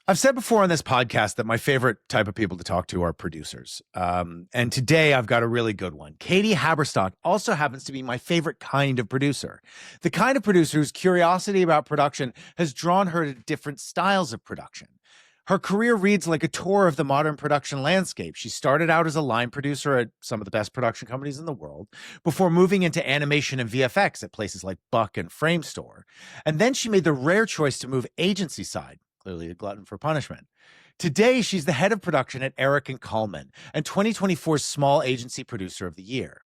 I've said before on this podcast that my favorite type of people to talk to are producers. And today I've got a really good one. Kati Haberstock also happens to be my favorite kind of producer. The kind of producer whose curiosity about production has drawn her to different styles of production. Her career reads like a tour of the modern production landscape. She started out as a line producer at some of the best production companies in the world before moving into animation and VFX at places like Buck and Framestore. And then she made the rare choice to move agency side. Clearly a glutton for punishment. Today, she's the head of production at Erich Kallman and 2024's Small Agency Producer of the Year.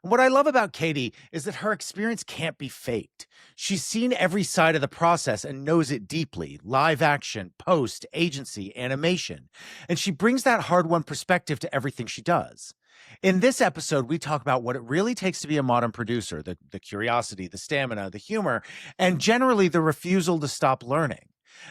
And what I love about Kati is that her experience can't be faked. She's seen every side of the process and knows it deeply: live action, post, agency, animation. And she brings that hard-won perspective to everything she does. In this episode, we talk about what it really takes to be a modern producer, the curiosity, the stamina, the humor, and generally the refusal to stop learning.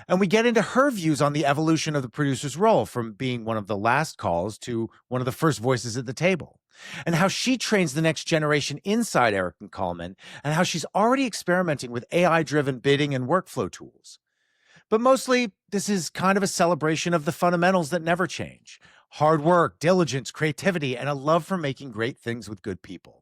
And we get into her views on the evolution of the producer's role from being one of the last calls to one of the first voices at the table, and how she trains the next generation inside Erich Kallman, and how she's already experimenting with AI-driven bidding and workflow tools. But mostly, this is kind of a celebration of the fundamentals that never change: hard work, diligence, creativity, and a love for making great things with good people.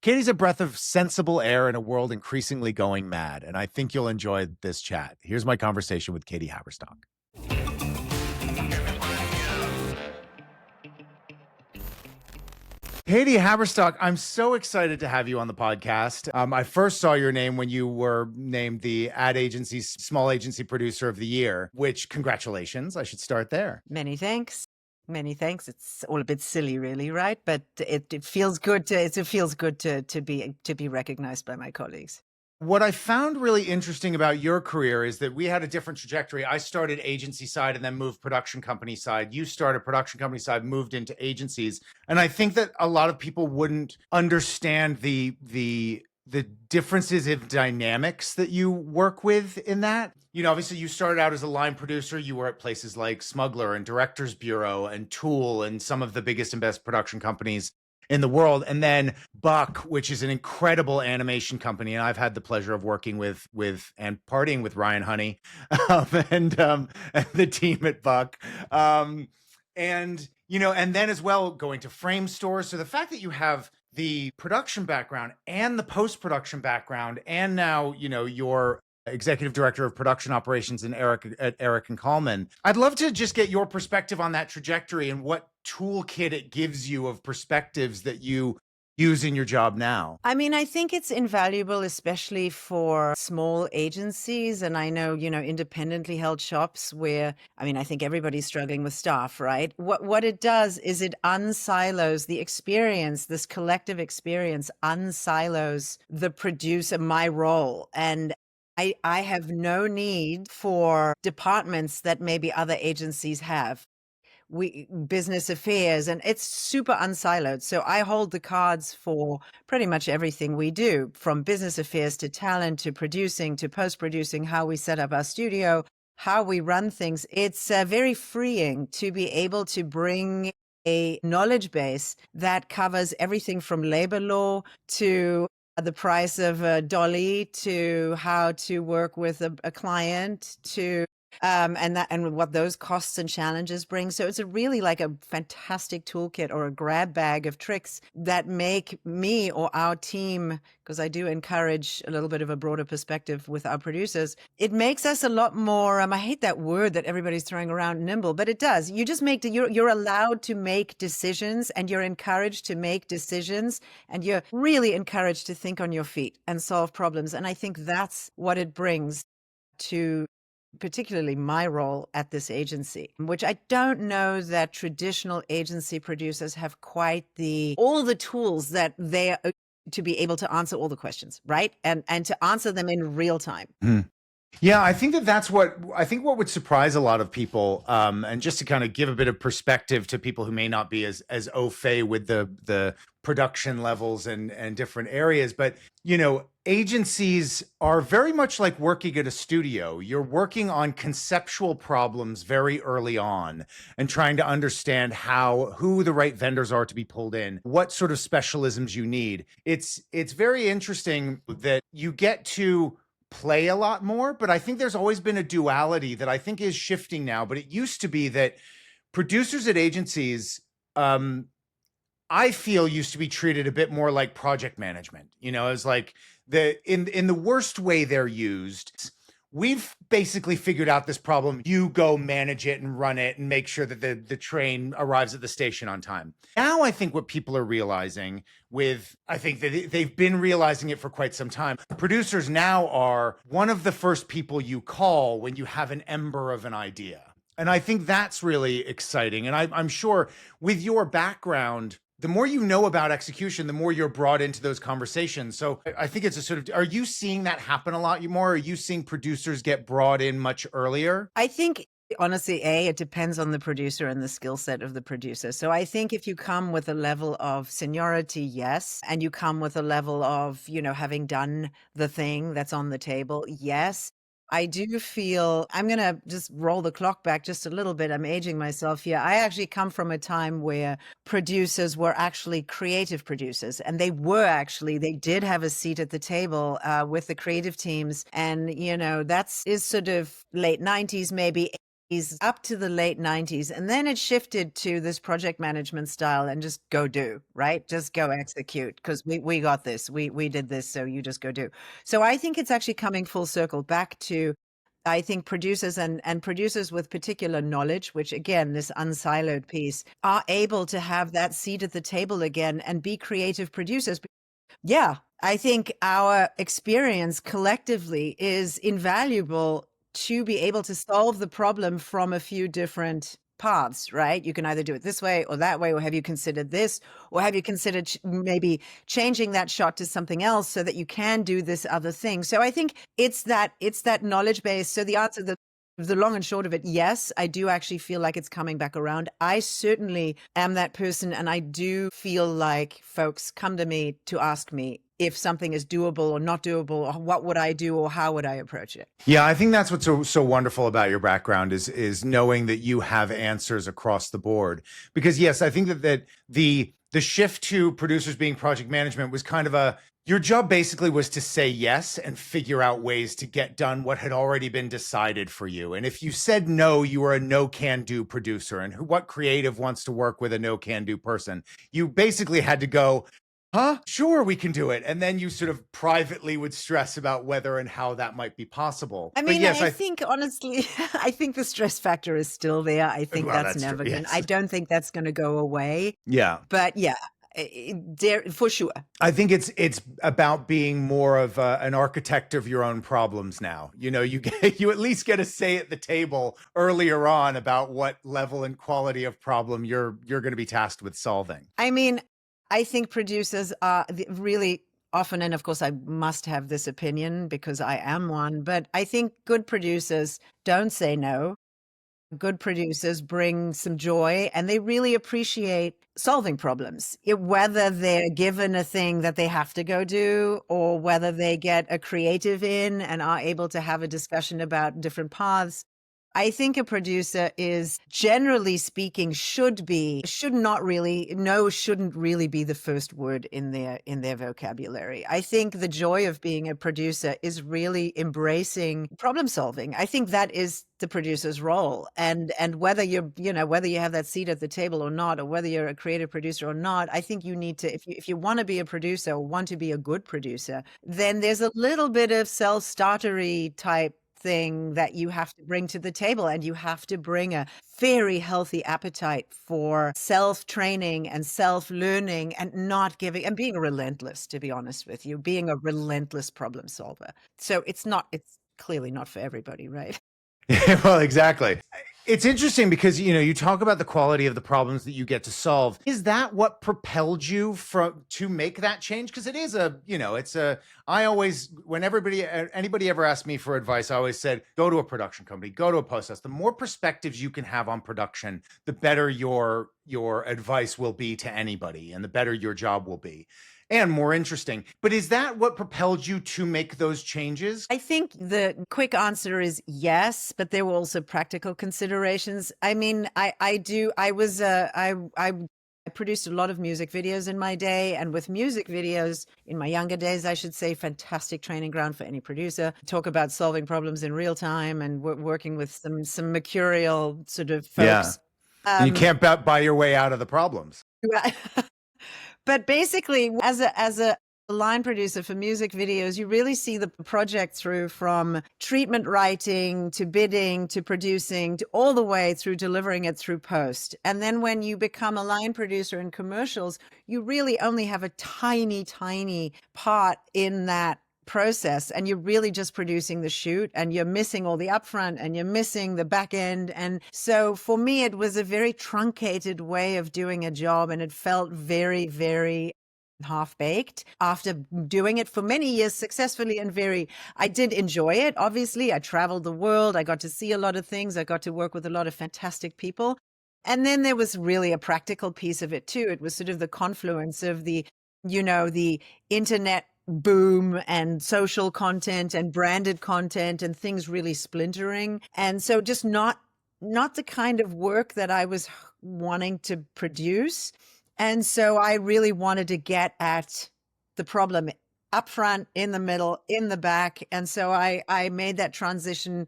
Kati's a breath of sensible air in a world increasingly going mad, and I think you'll enjoy this chat. Here's my conversation with Kati Haberstock. Kati Haberstock, I'm so excited to have you on the podcast. I first saw your name when you were named the ad agency's Small Agency Producer of the Year, which, congratulations, I should start there. Many thanks. Many thanks. It's all a bit silly, really, right? But it feels good to be recognized by my colleagues. What I found really interesting about your career is that we had a different trajectory. I started agency side and then moved production company side. You started production company side, moved into agencies. And I think that a lot of people wouldn't understand the differences in dynamics that you work with in that. You know, obviously you started out as a line producer. You were at places like Smuggler and Directors Bureau and Tool and some of the biggest and best production companies in the world. And then Buck, which is an incredible animation company. And I've had the pleasure of working with and partying with Ryan Honey and the team at Buck. And then as well going to Framestore. So the fact that you have the production background and the post-production background, and now, you're executive director of production operations at Erich Kallman. I'd love to just get your perspective on that trajectory and what toolkit it gives you of perspectives that you use in your job now. I mean, I think it's invaluable, especially for small agencies. And I know, independently held shops where, I think everybody's struggling with staff, right? What it does is it unsilos the experience, this collective experience, unsilos the producer, my role. And I have no need for departments that maybe other agencies have. Business affairs, and it's super unsiloed. So I hold the cards for pretty much everything we do, from business affairs to talent to producing to post-producing, how we set up our studio, how we run things. It's very freeing to be able to bring a knowledge base that covers everything from labor law to the price of a dolly to how to work with a client to and what those costs and challenges bring. So it's really like a fantastic toolkit or a grab bag of tricks that make me or our team, because I do encourage a little bit of a broader perspective with our producers, it makes us a lot more, I hate that word that everybody's throwing around, nimble, but it does. You just you're allowed to make decisions, and you're encouraged to make decisions, and you're really encouraged to think on your feet and solve problems. And I think that's what it brings to particularly my role at this agency, which I don't know that traditional agency producers have quite all the tools that they are to be able to answer all the questions, right? And to answer them in real time. Mm. Yeah, I think that's what would surprise a lot of people. And just to kind of give a bit of perspective to people who may not be as au fait with the production levels and different areas. But, agencies are very much like working at a studio. You're working on conceptual problems very early on and trying to understand who the right vendors are to be pulled in, what sort of specialisms you need. It's very interesting that you get to play a lot more, but I think there's always been a duality that I think is shifting now. But it used to be that producers at agencies, I feel, used to be treated a bit more like project management. As like in the worst way they're used. We've basically figured out this problem. You go manage it and run it and make sure that the train arrives at the station on time. Now, I think what people are realizing I think that they've been realizing it for quite some time. Producers now are one of the first people you call when you have an ember of an idea. And I think that's really exciting. And I'm sure with your background, the more you know about execution, the more you're brought into those conversations. So I think it's a sort of, are you seeing that happen a lot more? Are you seeing producers get brought in much earlier? I think, honestly, it depends on the producer and the skill set of the producer. So I think if you come with a level of seniority, yes, and you come with a level of, having done the thing that's on the table, yes. I do feel, I'm going to just roll the clock back just a little bit. I'm aging myself here. I actually come from a time where producers were actually creative producers, and they did have a seat at the table with the creative teams. And, is sort of late 90s, maybe up to the late 90s. And then it shifted to this project management style and just go do, right? Just go execute, because we got this. We did this, so you just go do. So I think it's actually coming full circle back to, I think, producers and producers with particular knowledge, which again, this unsiloed piece, are able to have that seat at the table again and be creative producers. Yeah, I think our experience collectively is invaluable to be able to solve the problem from a few different paths, right? You can either do it this way or that way, or have you considered this, or have you considered maybe changing that shot to something else so that you can do this other thing? So I think it's that knowledge base. So the answer, the long and short of it, yes, I do actually feel like it's coming back around. I certainly am that person, and I do feel like folks come to me to ask me if something is doable or not doable, or what would I do, or how would I approach it. Yeah, I think that's what's so wonderful about your background is knowing that you have answers across the board. Because yes, I think that the shift to producers being project management was kind of your job basically was to say yes and figure out ways to get done what had already been decided for you. And if you said no, you were a no-can-do producer. And what creative wants to work with a no-can-do person? You basically had to go, sure, we can do it. And then you sort of privately would stress about whether and how that might be possible. I mean, yes, I think, honestly, I think the stress factor is still there. I think that's never going to, I don't think that's going to go away. Yeah. But yeah, for sure. I think it's about being more of an architect of your own problems now. You at least get a say at the table earlier on about what level and quality of problem you're going to be tasked with solving. I mean, I think producers are really often, and of course I must have this opinion because I am one, but I think good producers don't say no. Good producers bring some joy, and they really appreciate solving problems, whether they're given a thing that they have to go do, or whether they get a creative in and are able to have a discussion about different paths. I think a producer is, generally speaking, shouldn't really be the first word in their vocabulary. I think the joy of being a producer is really embracing problem solving. I think that is the producer's role. And whether whether you have that seat at the table or not, or whether you're a creative producer or not, I think you need to, if you want to be a producer or want to be a good producer, then there's a little bit of self-startery type thing that you have to bring to the table, and you have to bring a very healthy appetite for self-training and self-learning, and not giving, and being relentless, to be honest with you, being a relentless problem solver. So it's clearly not for everybody, right? Well, exactly. It's interesting because, you talk about the quality of the problems that you get to solve. Is that what propelled you to make that change? Because it is I always, when anybody ever asked me for advice, I always said, go to a production company, go to a post-house. The more perspectives you can have on production, the better your advice will be to anybody, and the better your job will be. And more interesting. But is that what propelled you to make those changes? I think the quick answer is yes, but there were also practical considerations. I mean, I I produced a lot of music videos in my day, and with music videos in my younger days, I should say, fantastic training ground for any producer. Talk about solving problems in real time and working with some mercurial sort of Yeah. folks. And you can't buy your way out of the problems. But basically, as a line producer for music videos, you really see the project through from treatment writing to bidding to producing to all the way through delivering it through post. And then when you become a line producer in commercials, you really only have a tiny, tiny part in that process, and you're really just producing the shoot, and you're missing all the upfront and you're missing the back end. And so for me, it was a very truncated way of doing a job, and it felt very, very half-baked after doing it for many years successfully. And I did enjoy it. Obviously, I traveled the world. I got to see a lot of things. I got to work with a lot of fantastic people. And then there was really a practical piece of it too. It was sort of the confluence of the internet boom and social content and branded content and things really splintering. And so just not the kind of work that I was wanting to produce. And so I really wanted to get at the problem up front, in the middle, in the back. And so I made that transition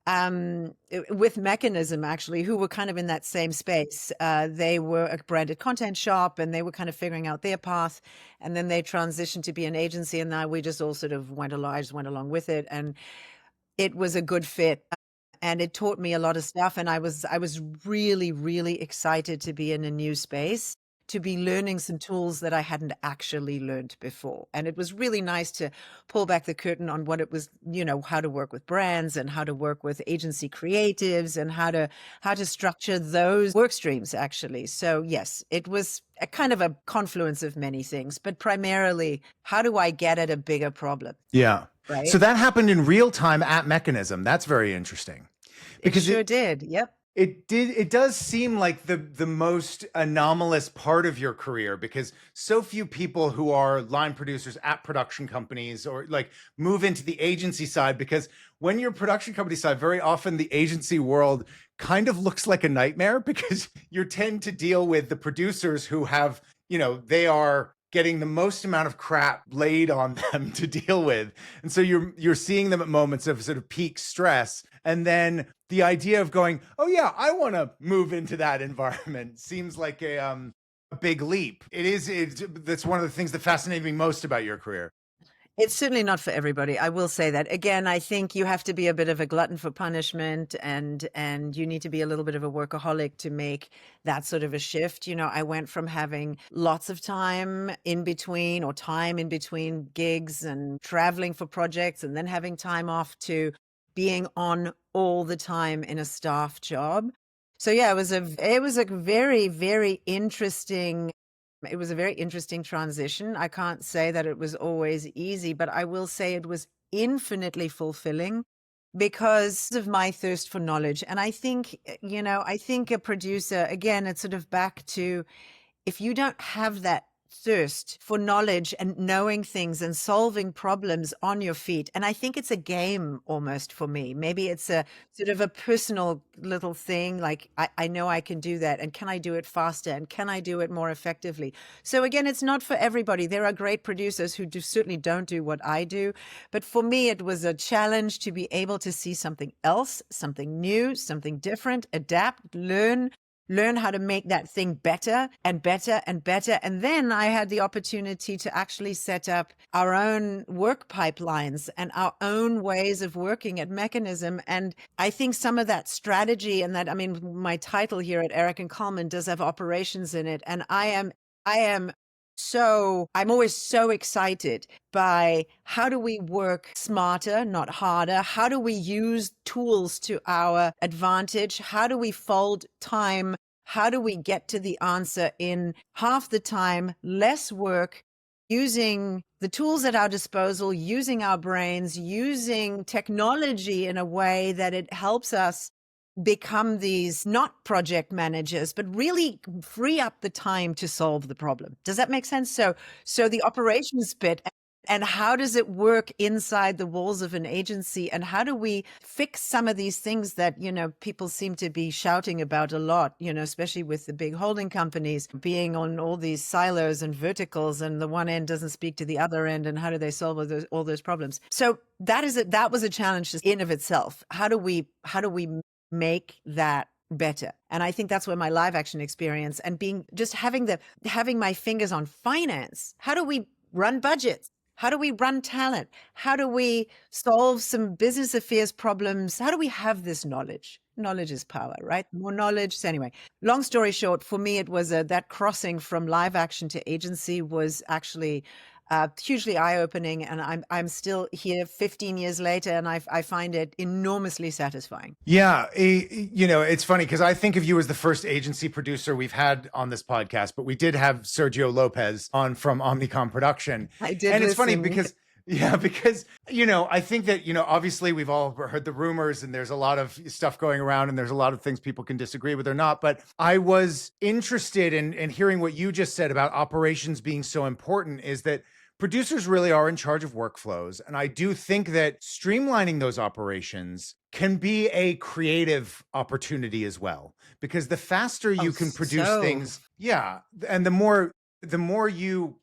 with Mechanism, actually, who were kind of in that same space. They were a branded content shop, and they were kind of figuring out their path. And then they transitioned to be an agency, and now we just all sort of went along with it. And it was a good fit. And it taught me a lot of stuff. And I was really, really excited to be in a new space, to be learning some tools that I hadn't actually learned before. And it was really nice to pull back the curtain on what it was, how to work with brands and how to work with agency creatives and how to structure those work streams, actually. So yes, it was a kind of a confluence of many things, but primarily, how do I get at a bigger problem? Yeah. Right. So that happened in real time at Mechanism. That's very interesting. Because it sure did. Yep. It does seem like the most anomalous part of your career, because so few people who are line producers at production companies or like move into the agency side, because when you're production company side, very often the agency world kind of looks like a nightmare, because you tend to deal with the producers who have, they are getting the most amount of crap laid on them to deal with. And so you're seeing them at moments of sort of peak stress. And then the idea of going, oh yeah, I want to move into that environment seems like a big leap. That's one of the things that fascinated me most about your career. It's certainly not for everybody. I will say that. Again, I think you have to be a bit of a glutton for punishment, and you need to be a little bit of a workaholic to make that sort of a shift. I went from having lots of time in between gigs and traveling for projects and then having time off to being on all the time in a staff job. So yeah, it was a very, very interesting. It was a very interesting transition. I can't say that it was always easy, but I will say it was infinitely fulfilling because of my thirst for knowledge. And I think, I think a producer, again, it's sort of back to, if you don't have that thirst for knowledge and knowing things and solving problems on your feet. And I think it's a game almost for me. Maybe it's a sort of a personal little thing. Like, I know I can do that. And can I do it faster? And can I do it more effectively? So again, it's not for everybody. There are great producers who certainly don't do what I do. But for me, it was a challenge to be able to see something else, something new, something different, adapt, learn how to make that thing better and better and better. And then I had the opportunity to actually set up our own work pipelines and our own ways of working at Mechanism. And I think some of that strategy and that, my title here at Erich and Kallman does have operations in it. And I'm always so excited by how do we work smarter, not harder? How do we use tools to our advantage? How do we fold time? How do we get to the answer in half the time, less work, using the tools at our disposal, using our brains, using technology in a way that it helps us become these not project managers, but really free up the time to solve the problem. Does that make sense? So the operations bit And how does it work inside the walls of an agency? And how do we fix some of these things that, people seem to be shouting about a lot, especially with the big holding companies being on all these silos and verticals, and the one end doesn't speak to the other end. And how do they solve all those problems? So that was a challenge just in of itself. How do we make that better? And I think that's where my live action experience and having my fingers on finance. How do we run budgets? How do we run talent? How do we solve some business affairs problems? How do we have this knowledge? Knowledge is power, right? More knowledge. So anyway, long story short, for me, it was that crossing from live action to agency was actually hugely eye-opening, and I'm still here 15 years later, and I find it enormously satisfying. Yeah, it's funny because I think of you as the first agency producer we've had on this podcast, but we did have Sergio Lopez on from Omnicom Production. I did, and it's funny because I think that obviously we've all heard the rumors, and there's a lot of stuff going around, and there's a lot of things people can disagree with or not. But I was interested in hearing what you just said about operations being so important. Is that producers really are in charge of workflows. And I do think that streamlining those operations can be a creative opportunity as well, because the faster you can produce things. Yeah. And the more you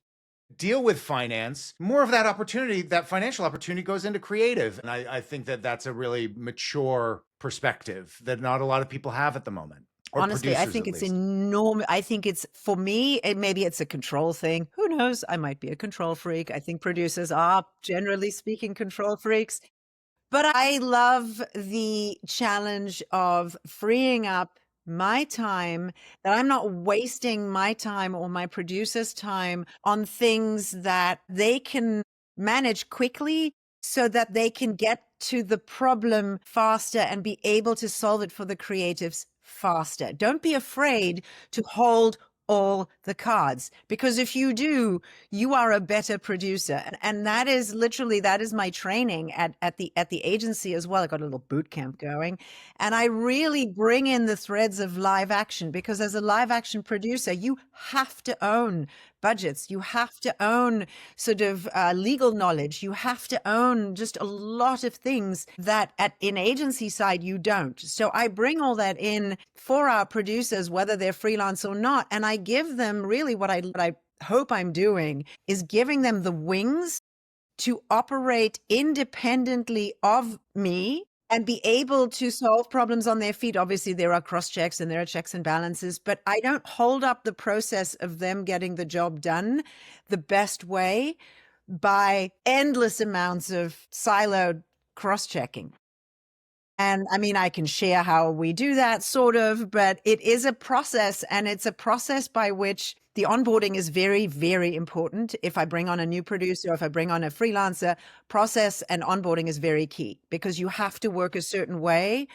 deal with finance, more of that financial opportunity goes into creative. And I think that that's a really mature perspective that not a lot of people have at the moment. Honestly, I think it's enormous. I think it's, for me, maybe it's a control thing. Who knows? I might be a control freak. I think producers are, generally speaking, control freaks. But I love the challenge of freeing up my time, that I'm not wasting my time or my producer's time on things that they can manage quickly so that they can get to the problem faster and be able to solve it for the creatives faster. Don't be afraid to hold all the cards, because if you do, you are a better producer. And that is my training at the agency as well. I got a little boot camp going, and I really bring in the threads of live action, because as a live action producer, you have to own budgets. You have to own sort of legal knowledge. You have to own just a lot of things that in agency side, you don't. So I bring all that in for our producers, whether they're freelance or not. And I give them really what I hope I'm doing is giving them the wings to operate independently of me and be able to solve problems on their feet. Obviously, there are cross checks and there are checks and balances, but I don't hold up the process of them getting the job done the best way by endless amounts of siloed cross checking. And I mean, I can share how we do that sort of, but it is a process, and it's a process by which the onboarding is very, very important. If I bring on a new producer, or if I bring on a freelancer, process and onboarding is very key, because you have to work a certain way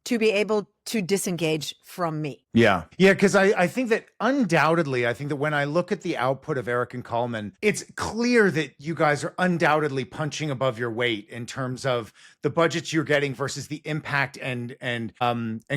to be able to disengage from me. Yeah. Yeah. Because I think that undoubtedly, when I look at the output of Erich and Kallman, it's clear that you guys are undoubtedly punching above your weight in terms of the budgets you're getting versus the impact and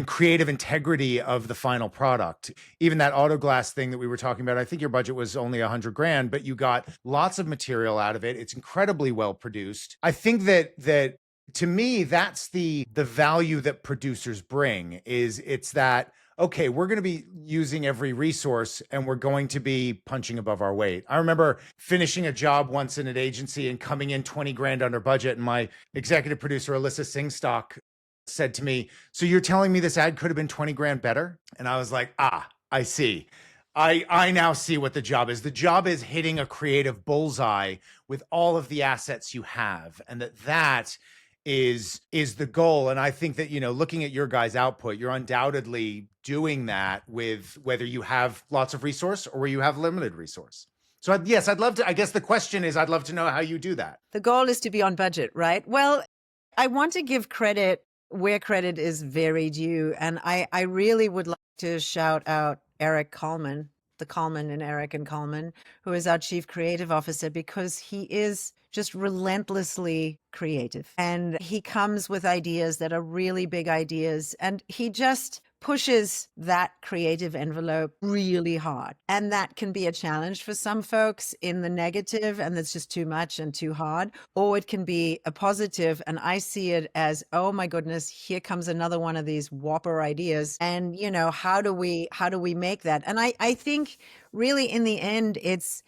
creative integrity of the final product. Even that auto glass thing that we were talking about, I think your budget was only $100,000, but you got lots of material out of it. It's incredibly well produced. I think that to me, that's the value that producers bring. It's that, okay, we're going to be using every resource and we're going to be punching above our weight. I remember finishing a job once in an agency and coming in $20,000 under budget, and my executive producer, Alyssa Singstock, said to me, "So you're telling me this ad could have been $20,000 better?" And I was like, I see. I now see what the job is. The job is hitting a creative bullseye with all of the assets you have, and that is the goal. And I think that, looking at your guys' output, you're undoubtedly doing that with whether you have lots of resource or where you have limited resource. So yes, I'd love to, I guess the question is, I'd love to know how you do that. The goal is to be on budget, right? Well, I want to give credit where credit is very due. And I really would like to shout out Erich Kallman, the Kallman in Erich and Kallman, who is our Chief Creative Officer, because he is just relentlessly creative. And he comes with ideas that are really big ideas. And he just pushes that creative envelope really hard. And that can be a challenge for some folks in the negative, and it's just too much and too hard. Or it can be a positive, and I see it as, oh my goodness, here comes another one of these whopper ideas. And, how do we make that? And I think really in the end, it's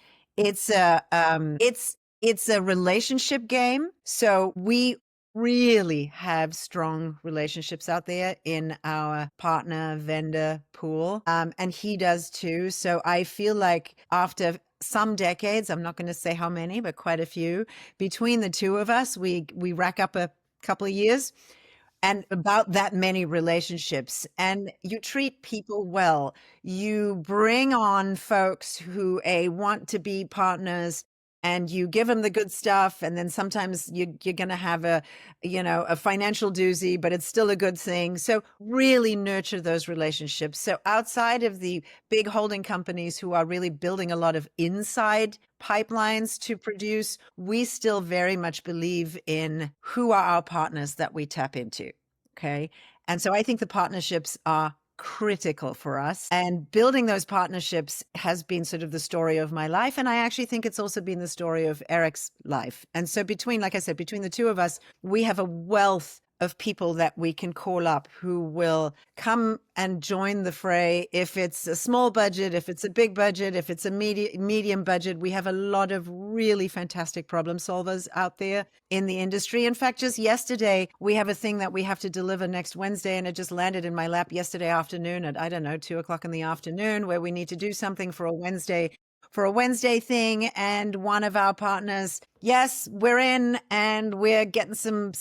a relationship game. So we really have strong relationships out there in our partner vendor pool. And he does too. So I feel like after some decades, I'm not going to say how many, but quite a few, between the two of us, we rack up a couple of years and about that many relationships, and you treat people well. You bring on folks who want to be partners, and you give them the good stuff. And then sometimes you're going to have a financial doozy, but it's still a good thing. So really nurture those relationships. So outside of the big holding companies who are really building a lot of inside pipelines to produce, we still very much believe in who are our partners that we tap into. Okay. And so I think the partnerships are critical for us, and building those partnerships has been sort of the story of my life. And I actually think it's also been the story of Erich's life. And so like I said, between the two of us, we have a wealth of people that we can call up who will come and join the fray. If it's a small budget, if it's a big budget, if it's a medium budget, we have a lot of really fantastic problem solvers out there in the industry. In fact, just yesterday, we have a thing that we have to deliver next Wednesday, and it just landed in my lap yesterday afternoon at, 2:00 in the afternoon, where we need to do something for a Wednesday thing. And one of our partners, yes, we're in, and we're getting some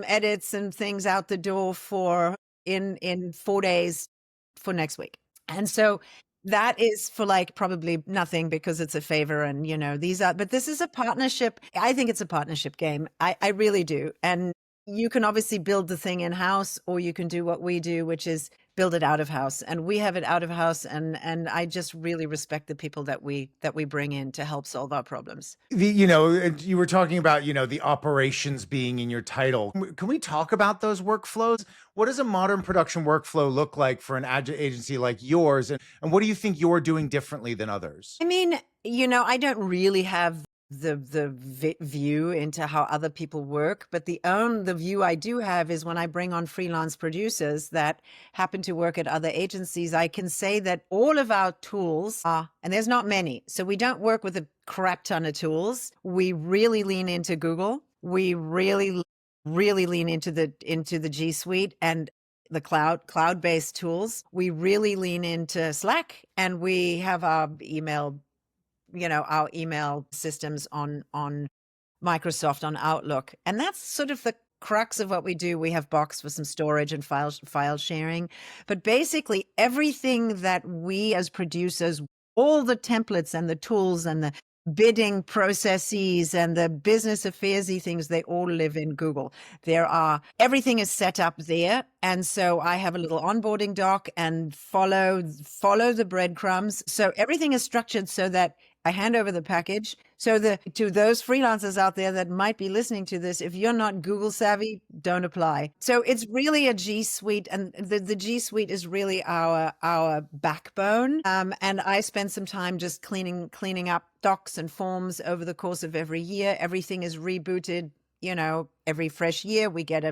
edits and things out the door for in 4 days for next week. And so that is for like probably nothing, because it's a favor, and but this is a partnership. I think it's a partnership game. I really do. And you can obviously build the thing in house, or you can do what we do, which is build it out of house. And we have it out of house. And I just really respect the people that we bring in to help solve our problems. You were talking about, the operations being in your title. Can we talk about those workflows? What does a modern production workflow look like for an agency like yours? And what do you think you're doing differently than others? I mean, I don't really have the view into how other people work, but the view I do have is when I bring on freelance producers that happen to work at other agencies, I can say that all of our tools are, and there's not many, so we don't work with a crap ton of tools. We really lean into Google. We really lean into the G Suite and the cloud-based tools. We really lean into Slack, and we have our email systems on Microsoft, on Outlook. And that's sort of the crux of what we do. We have Box for some storage and file sharing. But basically everything that we as producers, all the templates and the tools and the bidding processes and the business affairsy things, they all live in Google. Everything is set up there. And so I have a little onboarding doc and follow the breadcrumbs. So everything is structured so that I hand over the package. So to those freelancers out there that might be listening to this, if you're not Google savvy, don't apply. So it's really a G Suite, and the G Suite is really our backbone. And I spend some time just cleaning up docs and forms over the course of every year. Everything is rebooted. Every fresh year we get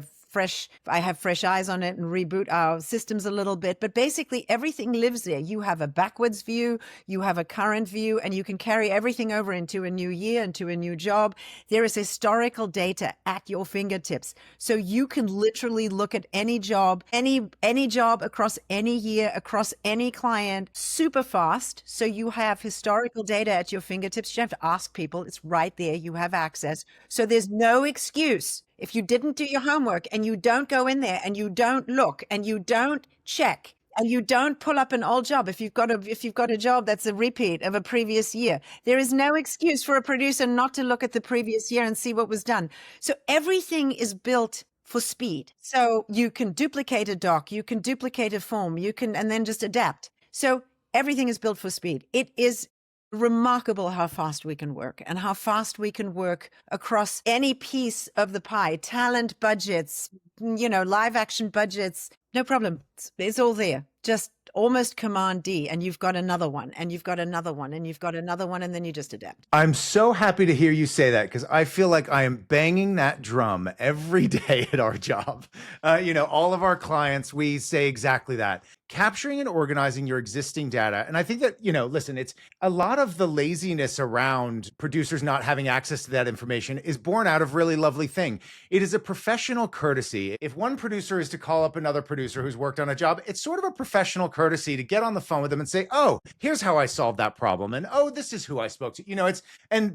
I have fresh eyes on it and reboot our systems a little bit, but basically everything lives there. You have a backwards view, you have a current view, and you can carry everything over into a new year, into a new job. There is historical data at your fingertips. So you can literally look at any job, any job across any year, across any client, super fast. So you have historical data at your fingertips. You don't have to ask people. It's right there. You have access. So there's no excuse. If you didn't do your homework and you don't go in there and you don't look and you don't check and you don't pull up an old job, if you've got a job that's a repeat of a previous year, there is no excuse for a producer not to look at the previous year and see what was done. So everything is built for speed. So you can duplicate a doc, you can duplicate a form, and then just adapt. So everything is built for speed. It is remarkable how fast we can work, and how fast we can work across any piece of the pie, talent budgets, live action budgets. No problem. It's all there. Just almost Command D, and you've got another one, and you've got another one, and you've got another one, and then you just adapt. I'm so happy to hear you say that because I feel like I am banging that drum every day at our job. All of our clients, we say exactly that. Capturing and organizing your existing data. And I think that, listen, it's a lot of the laziness around producers not having access to that information is born out of really lovely thing. It is a professional courtesy. If one producer is to call up another producer who's worked on a job, it's sort of a professional courtesy to get on the phone with them and say, oh, here's how I solved that problem. And oh, this is who I spoke to.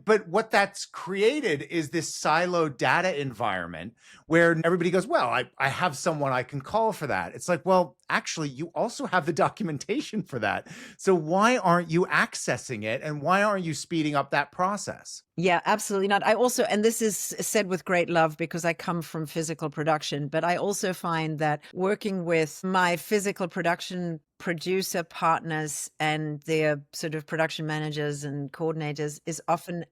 But what that's created is this siloed data environment where everybody goes, well, I have someone I can call for that. It's like, well, actually, you also have the documentation for that. So why aren't you accessing it? And why aren't you speeding up that process? Yeah, absolutely not. I also, and this is said with great love because I come from physical production, but I also find that working with my physical production producer partners and their sort of production managers and coordinators is often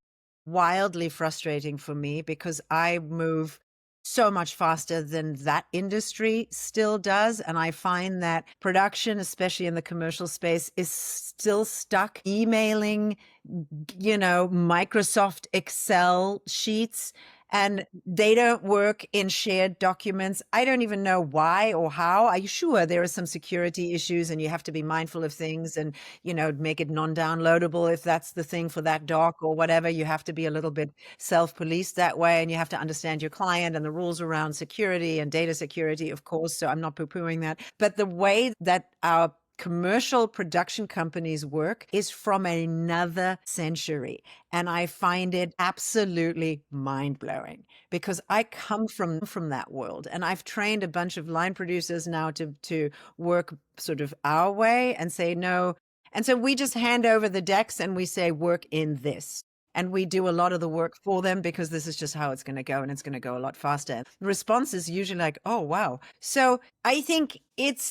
wildly frustrating for me because I move so much faster than that industry still does. And I find that production, especially in the commercial space, is still stuck emailing, Microsoft Excel sheets, and they don't work in shared documents. I don't even know why or how. Are you sure there are some security issues and you have to be mindful of things and, make it non-downloadable if that's the thing for that doc or whatever. You have to be a little bit self-policed that way, and you have to understand your client and the rules around security and data security, of course. So I'm not poo-pooing that. But the way that our commercial production companies work is from another century. And I find it absolutely mind-blowing because I come from that world. And I've trained a bunch of line producers now to work sort of our way and say no. And so we just hand over the decks and we say, work in this. And we do a lot of the work for them because this is just how it's going to go, and it's going to go a lot faster. The response is usually like, oh, wow. So I think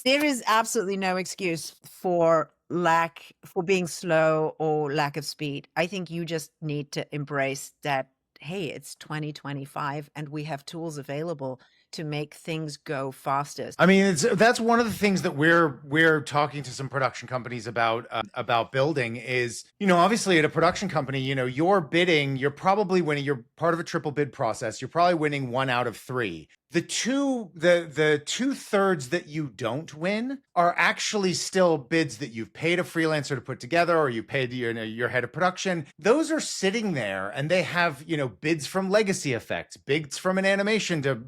there is absolutely no excuse for being slow or lack of speed. I think you just need to embrace that, hey, it's 2025 and we have tools available to make things go faster. I mean, that's one of the things that we're talking to some production companies about building is, obviously at a production company, you're bidding, you're probably winning, you're part of a triple bid process. You're probably winning 1 out of 3. The 2/3 that you don't win are actually still bids that you've paid a freelancer to put together, or you paid your head of production. Those are sitting there, and they have bids from Legacy Effects, bids from an animation to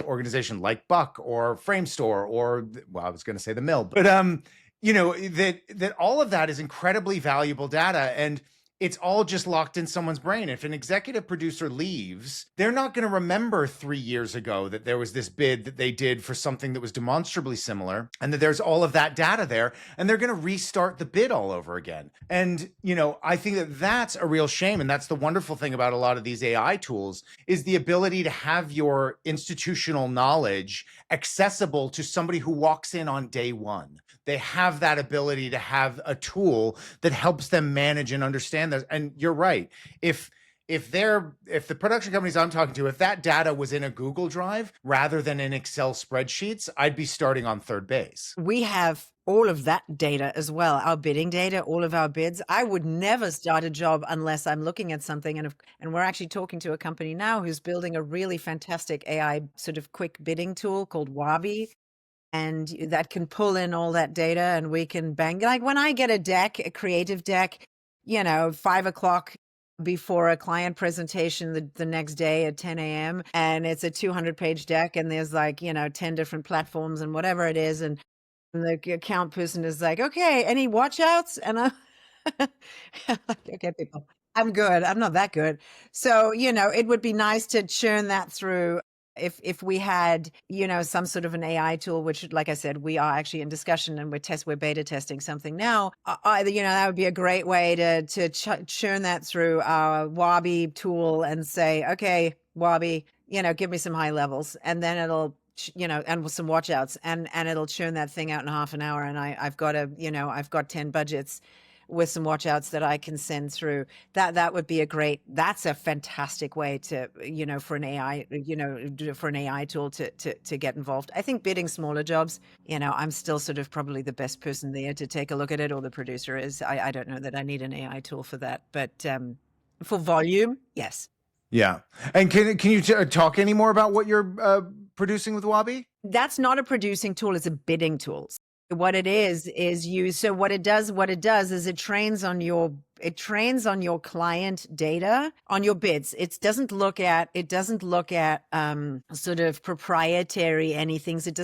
organization like Buck or Framestore, or I was going to say the Mill, but that all of that is incredibly valuable data, and it's all just locked in someone's brain. If an executive producer leaves, they're not going to remember 3 years ago that there was this bid that they did for something that was demonstrably similar, and that there's all of that data there, and they're going to restart the bid all over again. And, I think that that's a real shame. And that's the wonderful thing about a lot of these AI tools is the ability to have your institutional knowledge accessible to somebody who walks in on day one. They have that ability to have a tool that helps them manage and understand this. And you're right. If the production companies I'm talking to, if that data was in a Google Drive rather than in Excel spreadsheets, I'd be starting on third base. We have all of that data as well, our bidding data, all of our bids. I would never start a job unless I'm looking at something. And we're actually talking to a company now who's building a really fantastic AI sort of quick bidding tool called Wabi. And that can pull in all that data, and we can bang. Like when I get a creative deck, 5 o'clock before a client presentation the next day at 10 a.m. and it's a 200-page deck, and there's 10 different platforms and whatever it is. And the account person is like, okay, any watch outs? And I'm like, okay, people, I'm good. I'm not that good. So, it would be nice to churn that through. If we had, some sort of an AI tool, which, like I said, we are actually in discussion and we're beta testing something now, that would be a great way to churn that through our Wabi tool and say, okay, Wabi, give me some high levels, and then it'll, and with some watch outs, and it'll churn that thing out in half an hour. And I've got 10 budgets with some watchouts that I can send through. That would be that's a fantastic way to, for an AI, for an AI tool to get involved. I think bidding smaller jobs, I'm still sort of probably the best person there to take a look at it, or the producer is. I don't know that I need an AI tool for that, but for volume, yes. Yeah. And can you talk any more about what you're producing with Wabi? That's not a producing tool, it's a bidding tool. What it is so what it does is it trains on your client data on your bids. It doesn't look at sort of proprietary anything. It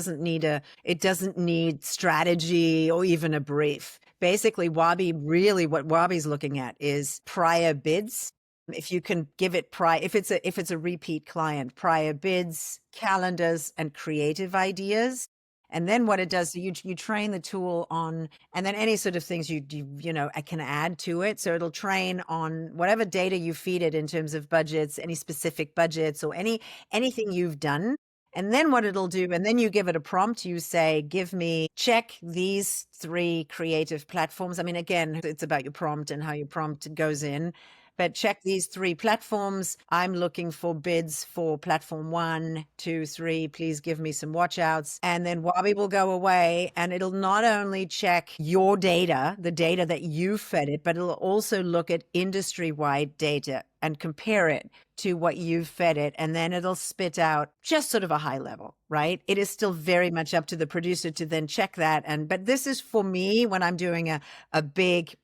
doesn't need strategy or even a brief. Basically, what Wabi's looking at is prior bids. If you can give it if it's a repeat client, prior bids, calendars, and creative ideas. And then what it does, you train the tool on, and then any sort of things I can add to it. So it'll train on whatever data you feed it in terms of budgets, any specific budgets, or anything you've done. And then what it'll do, and then you give it a prompt, you say, check these 3 creative platforms. I mean, again, it's about your prompt and how your prompt goes in. But check these 3 platforms. I'm looking for bids for platform 1, 2, 3. Please give me some watchouts. And then Wabi will go away, and it'll not only check your data, the data that you fed it, but it'll also look at industry-wide data and compare it to what you've fed it. And then it'll spit out just sort of a high level, right? It is still very much up to the producer to then check that. But this is for me when I'm doing a big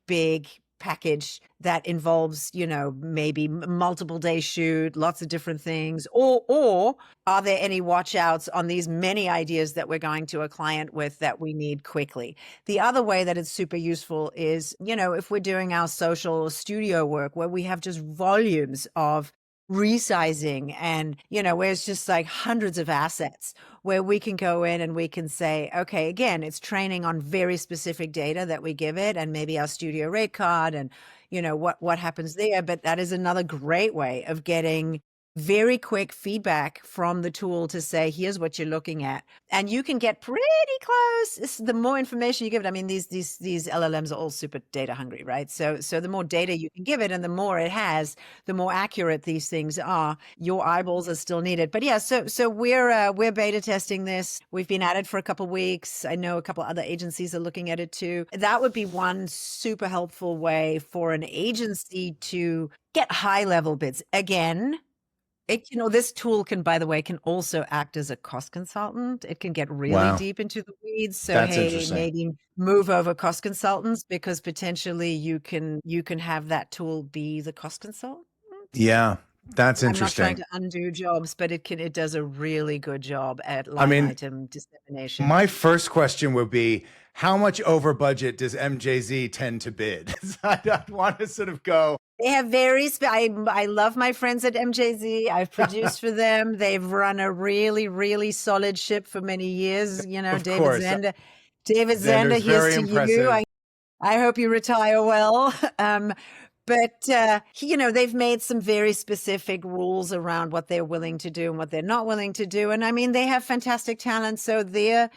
package that involves, maybe multiple day shoot, lots of different things, or are there any watchouts on these many ideas that we're going to a client with that we need quickly? The other way that it's super useful is, if we're doing our social studio work where we have just volumes of resizing and, where it's just like hundreds of assets, where we can go in and we can say, okay, again, it's training on very specific data that we give it, and maybe our studio rate card and, what happens there. But that is another great way of getting very quick feedback from the tool to say, here's what you're looking at. And you can get pretty close. The more information you give it, I mean, these LLMs are all super data hungry, right? So the more data you can give it and the more it has, the more accurate these things are. Your eyeballs are still needed. But yeah, so we're beta testing this. We've been at it for a couple of weeks. I know a couple other agencies are looking at it too. That would be one super helpful way for an agency to get high level bids. Again, this tool can also act as a cost consultant. It can get really deep into the weeds. So That's interesting. Maybe move over cost consultants, because potentially you can have that tool be the cost consultant. Yeah, that's interesting. I'm not trying to undo jobs, but it does a really good job at line item dissemination. My first question would be, how much over budget does MJZ tend to bid? I want to sort of go. They have I love my friends at MJZ. I've produced for them. They've run a really, really solid ship for many years. David Zander. David Zander, here's to impressive. you. I hope you retire well. But, they've made some very specific rules around what they're willing to do and what they're not willing to do. And I mean, they have fantastic talent. So their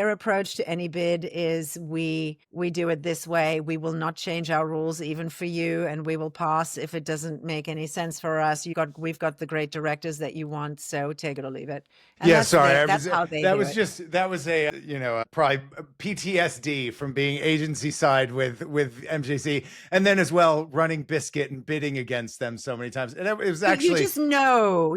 approach to any bid is we do it this way. We will not change our rules even for you. And we will pass if it doesn't make any sense for us. We've got the great directors that you want. So take it or leave it. And that's how they that was a probably PTSD from being agency side with MJC, and then as well running Biscuit and bidding against them so many times. And it was actually, you just know,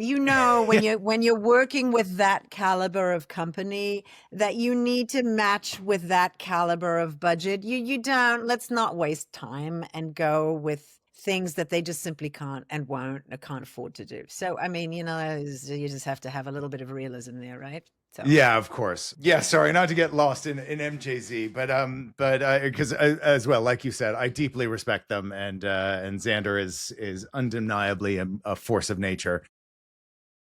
when you're working with that caliber of company, that you need to match with that caliber of budget. Let's not waste time and go with things that they just simply can't and can't afford to do. So, I mean, you just have to have a little bit of realism there, right? So. Yeah, of course. Yeah, sorry, not to get lost in MJZ, but because as well, like you said, I deeply respect them, and Zander is undeniably a force of nature,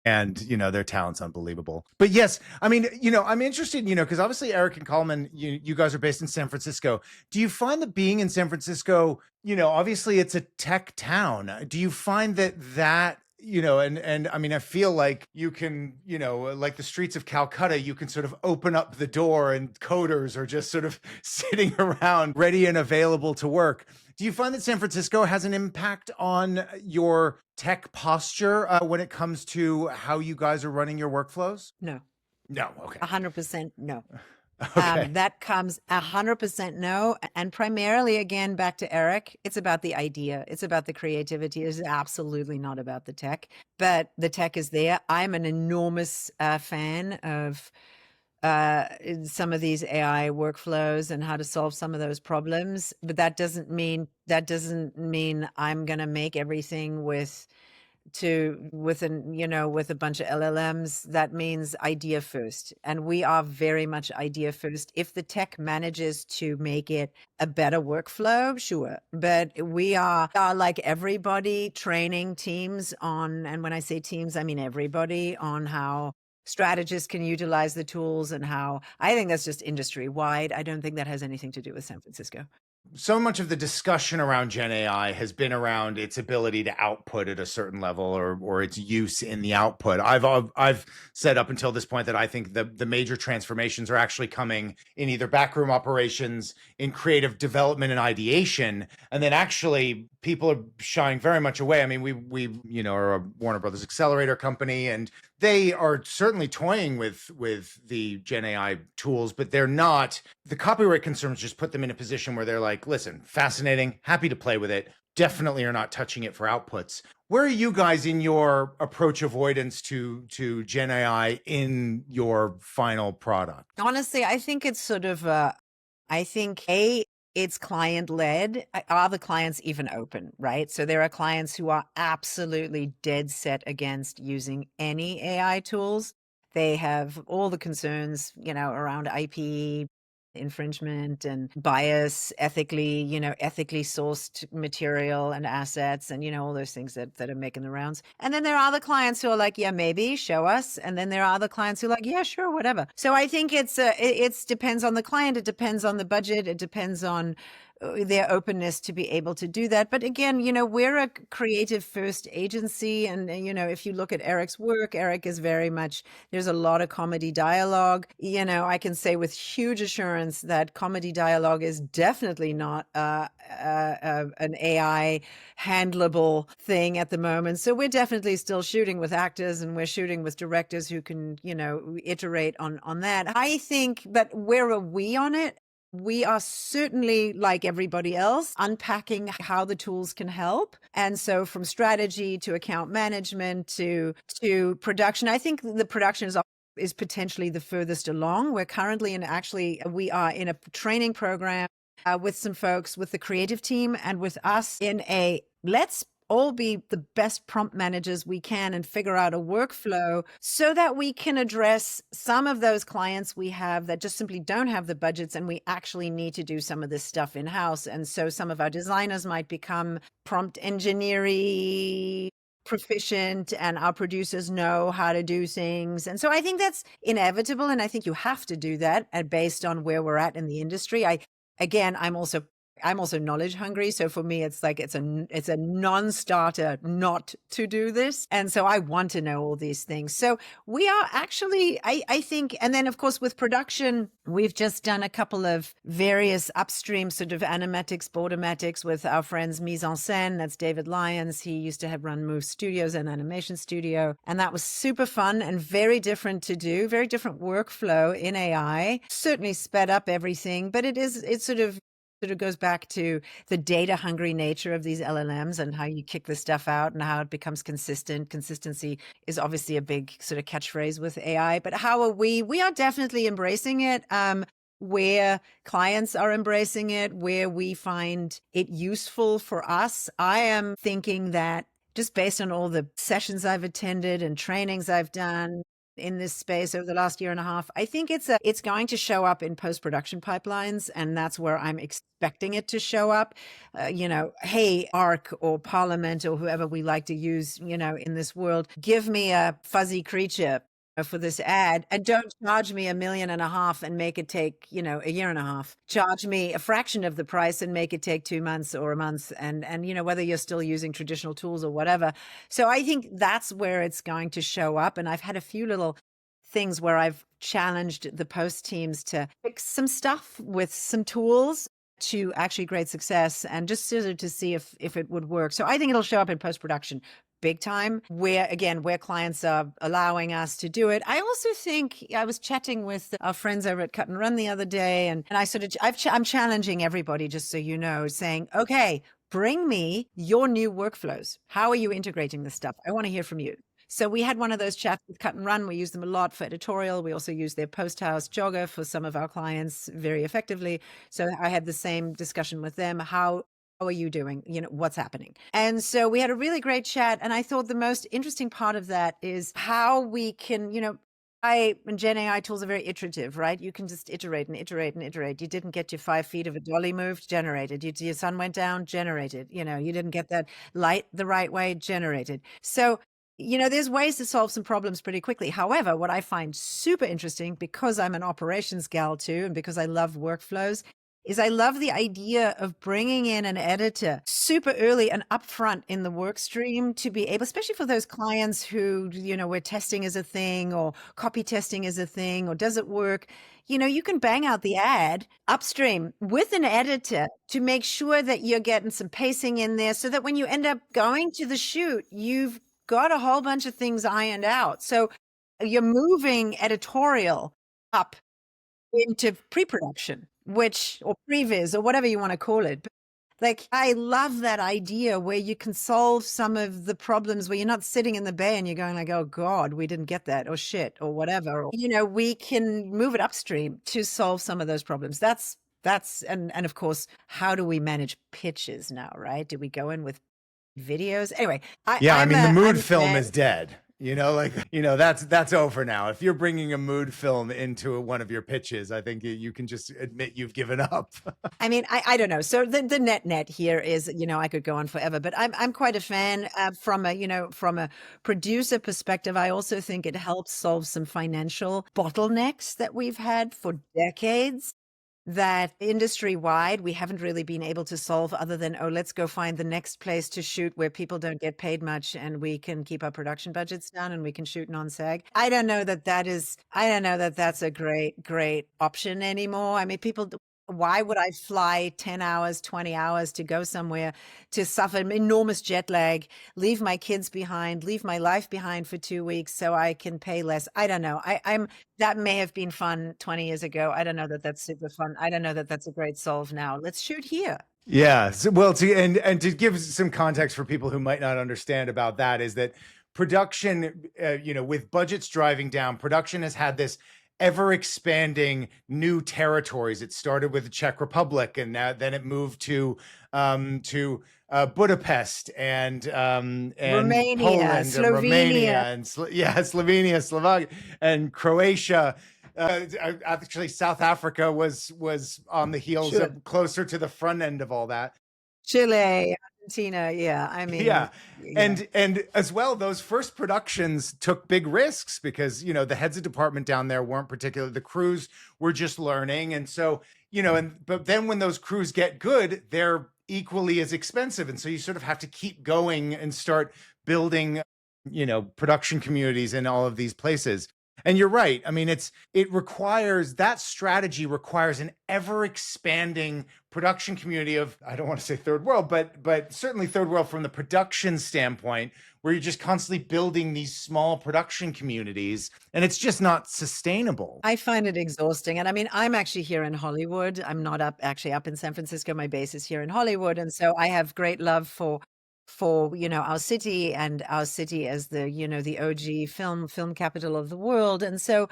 and their talent's unbelievable. But yes, I mean, I'm interested, because obviously Erich and Kallman, you guys are based in San Francisco. Do you find that being in San Francisco, obviously it's a tech town. Do you find that and I mean, I feel like you can, like the streets of Calcutta, you can sort of open up the door and coders are just sort of sitting around ready and available to work. Do you find that San Francisco has an impact on your tech posture when it comes to how you guys are running your workflows? No, No. Okay. 100% no. Okay. That comes 100% no. And primarily, again, back to Erich, it's about the idea. It's about the creativity. It's absolutely not about the tech, but the tech is there. I'm an enormous fan of some of these AI workflows and how to solve some of those problems. But that doesn't mean I'm going to make everything with a bunch of LLMs. That means idea first, and we are very much idea first. If the tech manages to make it a better workflow, sure, but we are like everybody, training teams on, and when I say teams, I mean everybody, on how strategists can utilize the tools, and how I think that's just industry wide. I don't think that has anything to do with San Francisco. So much of the discussion around Gen AI has been around its ability to output at a certain level, or its use in the output. I've said up until this point that I think the major transformations are actually coming in either backroom operations, in creative development and ideation, and then actually people are shying very much away. I mean, we are a Warner Brothers accelerator company, and they are certainly toying with the Gen AI tools, but they're not. The copyright concerns just put them in a position where they're like, listen, fascinating, happy to play with it. Definitely are not touching it for outputs. Where are you guys in your approach avoidance to Gen AI in your final product? Honestly, I think it's sort of it's client led. Are the clients even open, right? So there are clients who are absolutely dead set against using any AI tools. They have all the concerns, around IP infringement and bias, ethically sourced material and assets, and, all those things that are making the rounds. And then there are the clients who are like, yeah, maybe show us. And then there are the clients who are like, yeah, sure, whatever. So I think it depends on the client. It depends on the budget. It depends on their openness to be able to do that. But again, we're a creative first agency. And, if you look at Erich's work, Erich is very much, there's a lot of comedy dialogue. I can say with huge assurance that comedy dialogue is definitely not an AI handleable thing at the moment. So we're definitely still shooting with actors, and we're shooting with directors who can, iterate on that. I think, but where are we on it? We are certainly, like everybody else, unpacking how the tools can help. And so from strategy to account management to production, I think the production is potentially the furthest along. We're currently we are in a training program with some folks with the creative team and with us in let's all be the best prompt managers we can and figure out a workflow so that we can address some of those clients we have that just simply don't have the budgets, and we actually need to do some of this stuff in-house. And so some of our designers might become prompt engineering proficient, and our producers know how to do things. And so I think that's inevitable, and I think you have to do that based on where we're at in the industry. I'm also knowledge hungry. So for me, it's like, it's a non-starter not to do this. And so I want to know all these things. So we are actually, I think, and then of course with production, we've just done a couple of various upstream sort of animatics, boardmatics with our friends Mise en Scène. That's David Lyons. He used to have run Move Studios, an animation studio. And that was super fun and very different to do, very different workflow in AI. Certainly sped up everything, but it sort of goes back to the data hungry nature of these LLMs and how you kick the stuff out and how it becomes consistent. Consistency is obviously a big sort of catchphrase with AI, but how are we? We are definitely embracing it. Where clients are embracing it, where we find it useful for us. I am thinking that just based on all the sessions I've attended and trainings I've done in this space over the last year and a half, I think it's going to show up in post-production pipelines, and that's where I'm expecting it to show up. Hey, ARC or Parliament or whoever we like to use, in this world, give me a fuzzy creature for this ad, and don't charge me $1.5 million and make it take, a year and a half. Charge me a fraction of the price and make it take 2 months or a month, and whether you're still using traditional tools or whatever. So I think that's where it's going to show up. And I've had a few little things where I've challenged the post teams to fix some stuff with some tools to actually great success, and just sort of to see if it would work. So I think it'll show up in post-production big time, where clients are allowing us to do it. I also think, I was chatting with our friends over at Cut and Run the other day, and I sort of, I'm challenging everybody, just so you know, saying, okay, bring me your new workflows. How are you integrating this stuff? I want to hear from you. So we had one of those chats with Cut and Run. We use them a lot for editorial. We also use their post house jogger for some of our clients very effectively. So I had the same discussion with them. How are you doing? What's happening? And so we had a really great chat. And I thought the most interesting part of that is how we can, and Gen AI tools are very iterative, right? You can just iterate and iterate and iterate. You didn't get your 5 feet of a dolly moved, generated. Your sun went down, generated. You didn't get that light the right way, generated. So there's ways to solve some problems pretty quickly. However, what I find super interesting, because I'm an operations gal too, and because I love workflows, is I love the idea of bringing in an editor super early and upfront in the work stream to be able, especially for those clients who, where testing is a thing or copy testing is a thing, or does it work? You can bang out the ad upstream with an editor to make sure that you're getting some pacing in there, so that when you end up going to the shoot, you've got a whole bunch of things ironed out. So you're moving editorial up into pre-production, or previs, or whatever you want to call it. But like, I love that idea where you can solve some of the problems where you're not sitting in the bay and you're going like, oh God, we didn't get that, or shit, or whatever. Or, we can move it upstream to solve some of those problems. That's and of course, how do we manage pitches now, right? Do we go in with videos? Anyway, the mood film is dead. That's over now. If you're bringing a mood film into one of your pitches, I think you can just admit you've given up. I don't know. So the net here is, I could go on forever, but I'm quite a fan from a producer perspective. I also think it helps solve some financial bottlenecks that we've had for decades, that industry-wide we haven't really been able to solve, other than, let's go find the next place to shoot where people don't get paid much and we can keep our production budgets down and we can shoot non-SAG. I don't know that that's a great option anymore. Why would I fly 10 hours, 20 hours to go somewhere to suffer enormous jet lag, leave my kids behind, leave my life behind for 2 weeks so I can pay less? I don't know. That may have been fun 20 years ago. I don't know that that's super fun. I don't know that that's a great solve now. Let's shoot here. Yeah. Well, to give some context for people who might not understand about that, is that production, with budgets driving down, production has had this ever expanding new territories. It started with the Czech Republic, and then it moved to Budapest and Romania, Poland, Slovenia, and Romania, and Slovenia, Slovakia, and Croatia. Actually, South Africa was on the heels of, closer to the front end of all that. Chile, Argentina, yeah. And as well, those first productions took big risks because, the heads of department down there weren't particularly, the crews were just learning. And so, but then when those crews get good, they're equally as expensive. And so you sort of have to keep going and start building, production communities in all of these places. And you're right. That strategy requires an ever expanding production community of, I don't want to say third world, but certainly third world from the production standpoint, where you're just constantly building these small production communities, and it's just not sustainable. I find it exhausting. And I'm actually here in Hollywood. I'm not up in San Francisco. My base is here in Hollywood. And so I have great love for our city, and our city as the OG film capital of the world. And so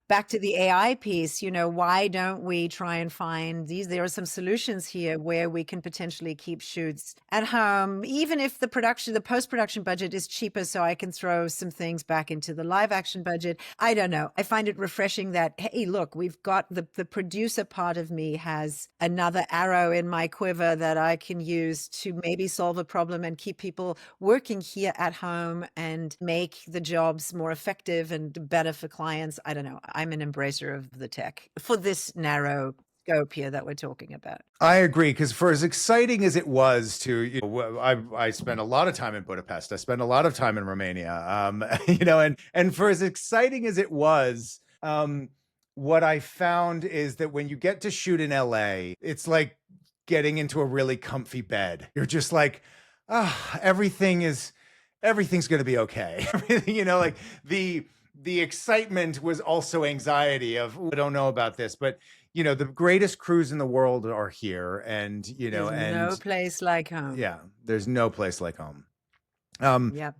back to the AI piece, why don't we try and find there are some solutions here where we can potentially keep shoots at home, even if the post-production budget is cheaper, so I can throw some things back into the live action budget. I don't know. I find it refreshing that, hey, look, we've got the producer part of me has another arrow in my quiver that I can use to maybe solve a problem and keep people working here at home and make the jobs more effective and better for clients. I don't know. I'm an embracer of the tech for this narrow scope here that we're talking about. I agree, because for as exciting as it was I spent a lot of time in Budapest. I spent a lot of time in Romania, and for as exciting as it was, what I found is that when you get to shoot in LA, it's like getting into a really comfy bed. You're just like, ah, everything's going to be okay. Everything, like the excitement was also anxiety of, "Ooh, I don't know about this," but the greatest crews in the world are here, and There's no place like home. yeah, there's no place like home. Yep.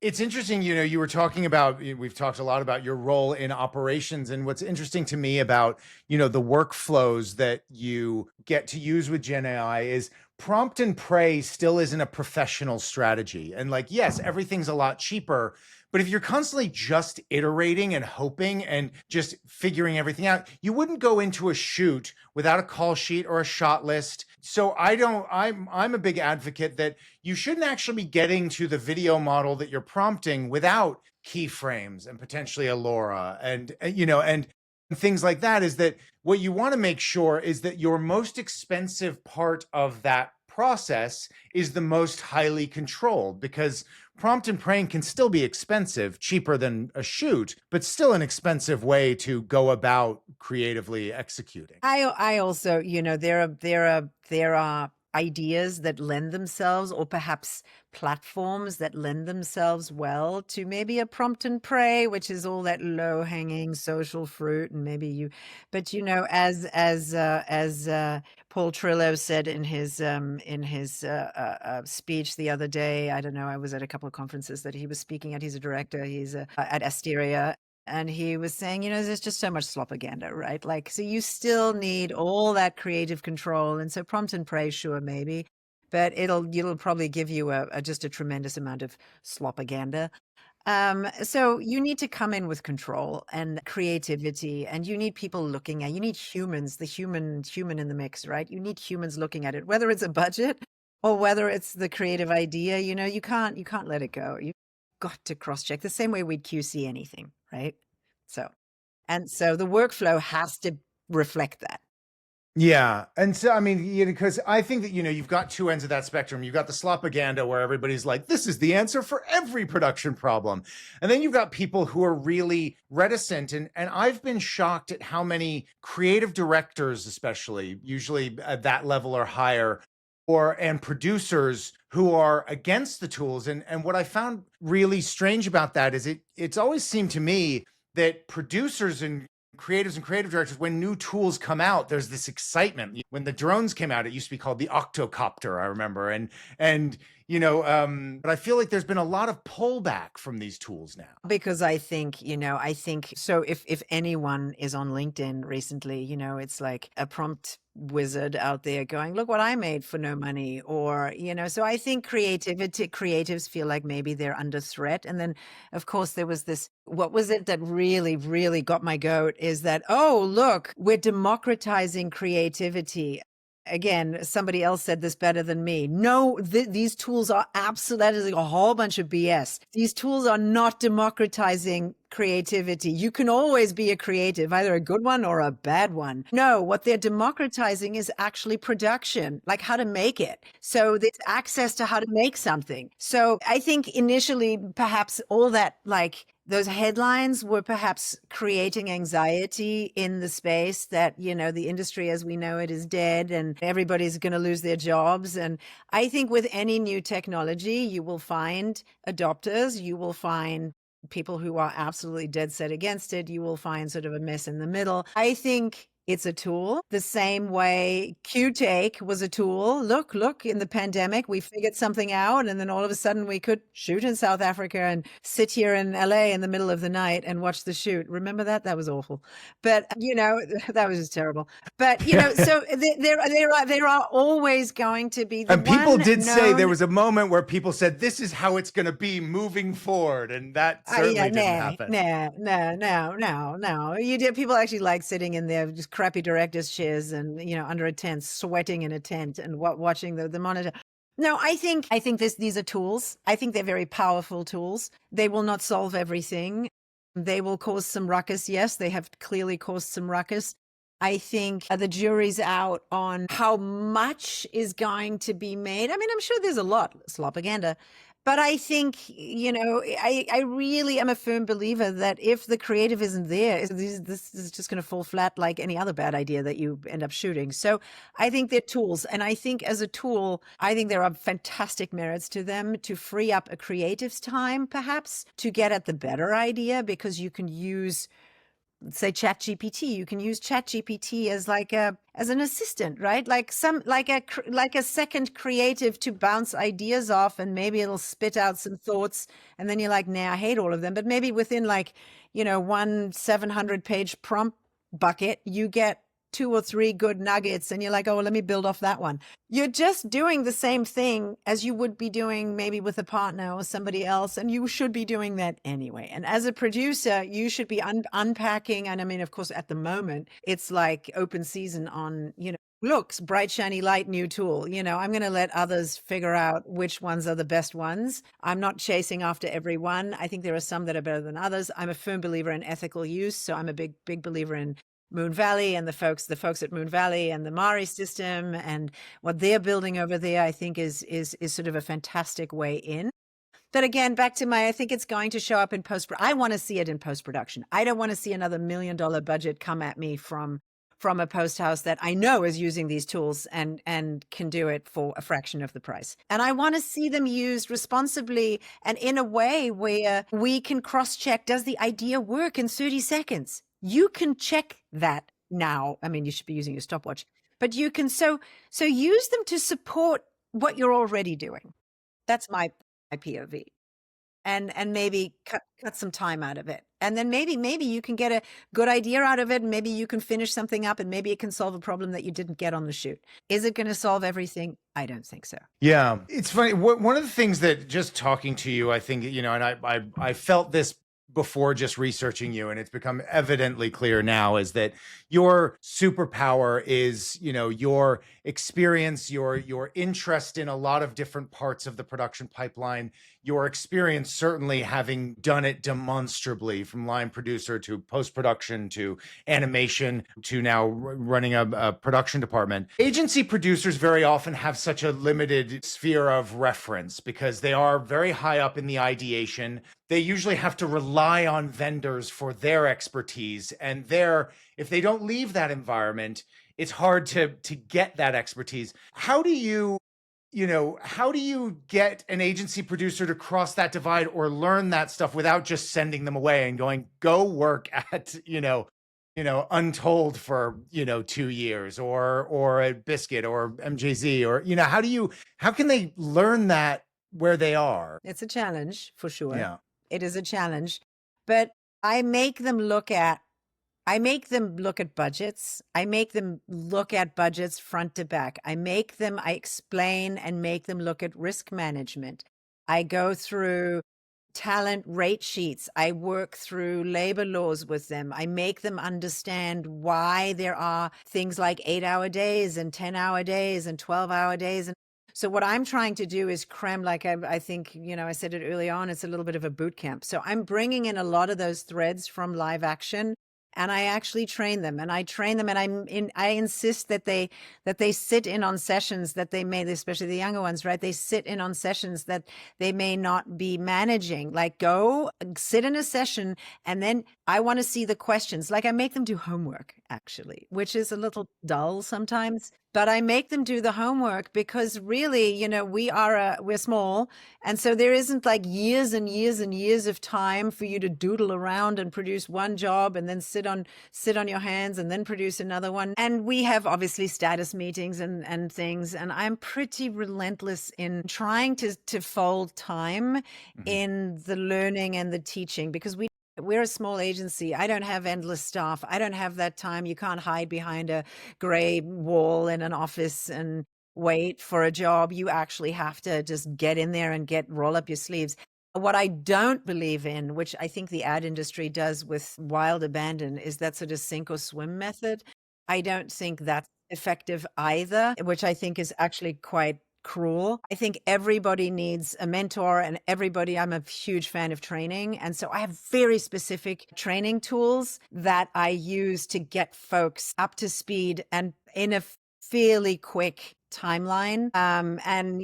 It's interesting, you were talking about, we've talked a lot about your role in operations. And what's interesting to me about, the workflows that you get to use with Gen AI is prompt and pray still isn't a professional strategy. And like, yes, everything's a lot cheaper. But if you're constantly just iterating and hoping and just figuring everything out, you wouldn't go into a shoot without a call sheet or a shot list. So I'm a big advocate that you shouldn't actually be getting to the video model that you're prompting without keyframes and potentially a LoRa and things like that. Is that what you want to make sure is that your most expensive part of that process is the most highly controlled, because prompt and praying can still be expensive, cheaper than a shoot, but still an expensive way to go about creatively executing. I also, there are ideas that lend themselves, or perhaps platforms that lend themselves well to maybe a prompt and pray, which is all that low hanging social fruit. And maybe but as Paul Trillo said in his speech the other day, I don't know, I was at a couple of conferences that he was speaking at. He's a director. He's at Asteria. And he was saying, there's just so much slopaganda, right? Like, so you still need all that creative control. And so prompt and pray, sure, maybe, but it'll probably give you just a tremendous amount of slopaganda. So you need to come in with control and creativity, and you need people looking you need humans, the human in the mix, right? You need humans looking at it, whether it's a budget or whether it's the creative idea. You can't let it go. You've got to cross-check the same way we'd QC anything, right? So the workflow has to reflect that. Yeah. And so, I mean, because I think that, you've got two ends of that spectrum. You've got the slopaganda where everybody's like, this is the answer for every production problem. And then you've got people who are really reticent. And I've been shocked at how many creative directors, especially, usually at that level or higher, and producers who are against the tools. And what I found really strange about that is it's always seemed to me that producers and creatives and creative directors, when new tools come out, there's this excitement. When the drones came out, it used to be called the octocopter, I remember. But I feel like there's been a lot of pullback from these tools now. Because I think so if anyone is on LinkedIn recently, it's like a prompt wizard out there going, look what I made for no money, or so I think creatives feel like maybe they're under threat. And then of course there was this, what was it that really, really got my goat, is that, oh look, we're democratizing creativity. Again, somebody else said this better than me. No, these tools are absolutely a whole bunch of BS. These tools are not democratizing creativity. You can always be a creative, either a good one or a bad one. No, what they're democratizing is actually production, like how to make it. So there's access to how to make something. So I think initially, perhaps all that, like, those headlines were perhaps creating anxiety in the space that, the industry as we know it is dead and everybody's going to lose their jobs. And I think with any new technology, you will find adopters, you will find people who are absolutely dead set against it. You will find sort of a mess in the middle. I think it's a tool, the same way Q-Take was a tool. Look, in the pandemic, we figured something out, and then all of a sudden we could shoot in South Africa and sit here in LA in the middle of the night and watch the shoot. Remember that? That was awful. But, that was just terrible. But, so there are always going to be the and people did say there was a moment where people said, this is how it's going to be moving forward. And that certainly didn't happen. No. People actually like sitting in there, just crappy director's chairs and, under a tent, sweating in a tent and watching the monitor. No, I think these are tools. I think they're very powerful tools. They will not solve everything. They will cause some ruckus. Yes, they have clearly caused some ruckus. I think the jury's out on how much is going to be made. I mean, I'm sure there's a lot slopaganda, But I think, I really am a firm believer that if the creative isn't there, this is just going to fall flat like any other bad idea that you end up shooting. So I think they're tools. And I think as a tool, I think there are fantastic merits to them to free up a creative's time, perhaps, to get at the better idea, because you can use, say, ChatGPT. You can use ChatGPT as as an assistant, right? Like a second creative to bounce ideas off, and maybe it'll spit out some thoughts, and then you're like, nah, I hate all of them. But maybe within one 700-page prompt bucket, you get 2 or 3 good nuggets, and you're like, oh, well, let me build off that one. You're just doing the same thing as you would be doing maybe with a partner or somebody else, and you should be doing that anyway. And as a producer, you should be unpacking. And I mean, of course, at the moment, it's like open season on, looks, bright, shiny, light, new tool. I'm going to let others figure out which ones are the best ones. I'm not chasing after every one. I think there are some that are better than others. I'm a firm believer in ethical use. So I'm a big believer in Moon Valley and the folks at Moon Valley and the Mari system and what they're building over there. I think is sort of a fantastic way in. But again, back to I think it's going to show up in post. I want to see it in post production. I don't want to see another $1 million budget come at me from a post house that I know is using these tools and can do it for a fraction of the price. And I want to see them used responsibly and in a way where we can cross-check, does the idea work in 30 seconds? You can check that now. I mean, you should be using your stopwatch, but you can so use them to support what you're already doing. That's my POV. And maybe cut some time out of it. And then maybe you can get a good idea out of it. And maybe you can finish something up, and maybe it can solve a problem that you didn't get on the shoot. Is it going to solve everything? I don't think so. Yeah, it's funny. One of the things that just talking to you, I think, and I felt this before just researching you, and it's become evidently clear now, is that your superpower is, your experience, your interest in a lot of different parts of the production pipeline, your experience certainly having done it demonstrably from line producer to post-production to animation to now running a production department. Agency producers very often have such a limited sphere of reference because they are very high up in the ideation. They usually have to rely on vendors for their expertise, and if they don't leave that environment, it's hard to get that expertise. How do you get an agency producer to cross that divide or learn that stuff without just sending them away and going, go work at, Untold for, 2 years or at Biscuit or MJZ, or, how can they learn that where they are? It's a challenge for sure. Yeah. It is a challenge, but I make them look at budgets. I make them look at budgets front to back. I explain and make them look at risk management. I go through talent rate sheets. I work through labor laws with them. I make them understand why there are things like 8-hour days and 10-hour days and 12-hour days. And so what I'm trying to do is cram, like I think, I said it early on, it's a little bit of a boot camp. So I'm bringing in a lot of those threads from live action, and I actually train them, and I insist that they sit in on sessions that they may, especially the younger ones, right? They sit in on sessions that they may not be managing. Like, go sit in a session, and then I want to see the questions. Like, I make them do homework, actually, which is a little dull sometimes, but I make them do the homework because really, we're small. And so there isn't like years and years and years of time for you to doodle around and produce one job and then sit on your hands and then produce another one. And we have obviously status meetings and things. And I'm pretty relentless in trying to fold time in the learning and the teaching, because we're a small agency. I don't have endless staff. I don't have that time. You can't hide behind a gray wall in an office and wait for a job. You actually have to just get in there and roll up your sleeves. What I don't believe in, which I think the ad industry does with wild abandon, is that sort of sink or swim method. I don't think that's effective either, which I think is actually quite cruel. I think everybody needs a mentor, and I'm a huge fan of training. And so I have very specific training tools that I use to get folks up to speed and in a fairly quick timeline. And,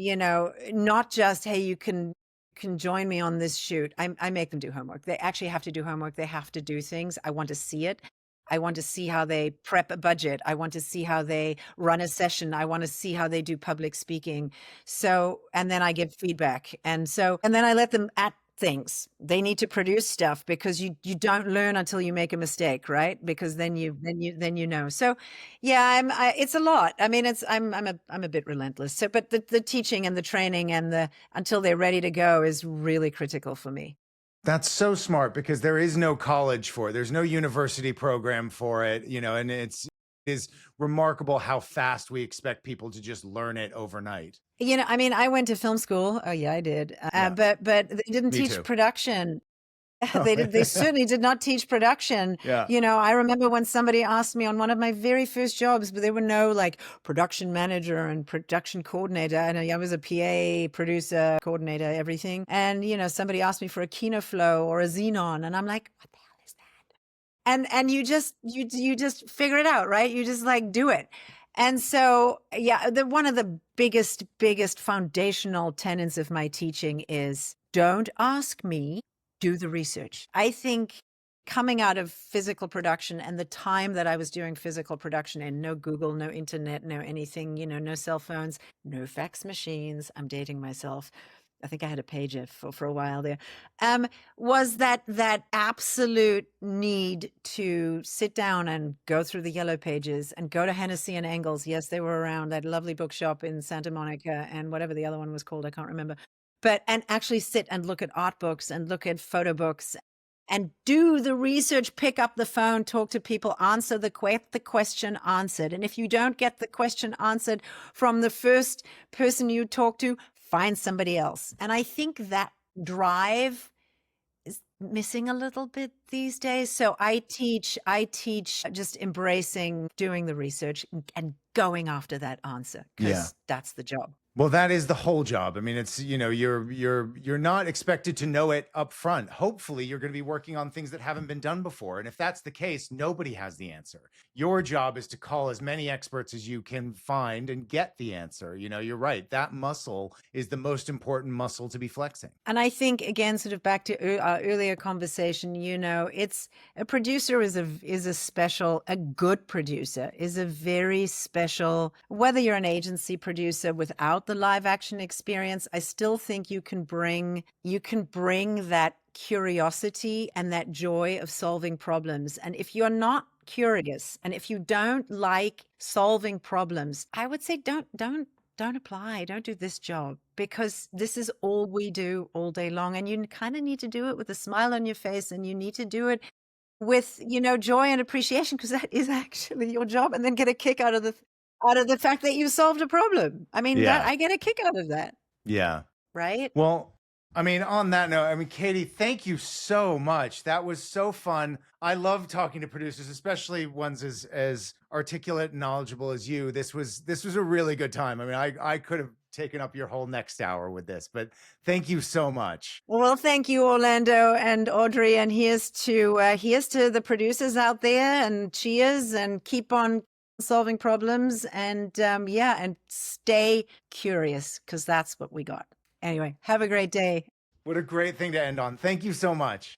not just, hey, you can can join me on this shoot, I make them do homework. They actually have to do homework. They have to do things. I want to see it. I want to see how they prep a budget. I want to see how they run a session. I want to see how they do public speaking. So, and then I give feedback. And then I let them at things. They need to produce stuff, because you don't learn until you make a mistake, right? Because then you know. So yeah, it's a lot. I mean, I'm a bit relentless. So, but the teaching and the training and the until they're ready to go is really critical for me. That's so smart, because there is no college for it. There's no university program for it, and it is remarkable how fast we expect people to just learn it overnight. I mean, I went to film school. Oh yeah, I did. Yeah. But they didn't Me teach too. production. They certainly did not teach production. Yeah. I remember when somebody asked me on one of my very first jobs, but there were no like production manager and production coordinator. And I was a PA, producer, coordinator, everything. And, somebody asked me for a Kino Flow or a Xenon. And I'm like, what the hell is that? And you just figure it out, right? You just like do it. And so, yeah, one of the biggest foundational tenets of my teaching is don't ask me, do the research. I think coming out of physical production and the time that I was doing physical production and no Google, no internet, no anything, no cell phones, no fax machines. I'm dating myself. I think I had a pager for a while there. Was that absolute need to sit down and go through the yellow pages and go to Hennessy and Engels. Yes, they were around, that lovely bookshop in Santa Monica, and whatever the other one was called, I can't remember. And actually sit and look at art books and look at photo books and do the research, pick up the phone, talk to people, answer the question answered. And if you don't get the question answered from the first person you talk to, find somebody else. And I think that drive is missing a little bit these days. So I teach just embracing doing the research and going after that answer, because that's the job. Well, that is the whole job. I mean, it's, you're not expected to know it up front. Hopefully you're going to be working on things that haven't been done before. And if that's the case, nobody has the answer. Your job is to call as many experts as you can find and get the answer. You're right. That muscle is the most important muscle to be flexing. And I think, again, sort of back to our earlier conversation, it's a producer is a good producer is a very special, whether you're an agency producer without the live action experience, I still think you can bring that curiosity and that joy of solving problems. And if you're not curious and if you don't like solving problems, I would say don't apply. Don't do this job, because this is all we do all day long. And you kind of need to do it with a smile on your face, and you need to do it with, joy and appreciation, because that is actually your job, and then get a kick out of the fact that you solved a problem. I mean, I get a kick out of that. Yeah. Right? Well, I mean, on that note, Katie, thank you so much. That was so fun. I love talking to producers, especially ones as articulate and knowledgeable as you. This was a really good time. I mean, I could have taken up your whole next hour with this, but thank you so much. Well, thank you, Orlando and Audrey. And here's to the producers out there, and cheers, and keep on solving problems, and and stay curious, because that's what we got. Anyway, have a great day. What a great thing to end on. Thank you so much.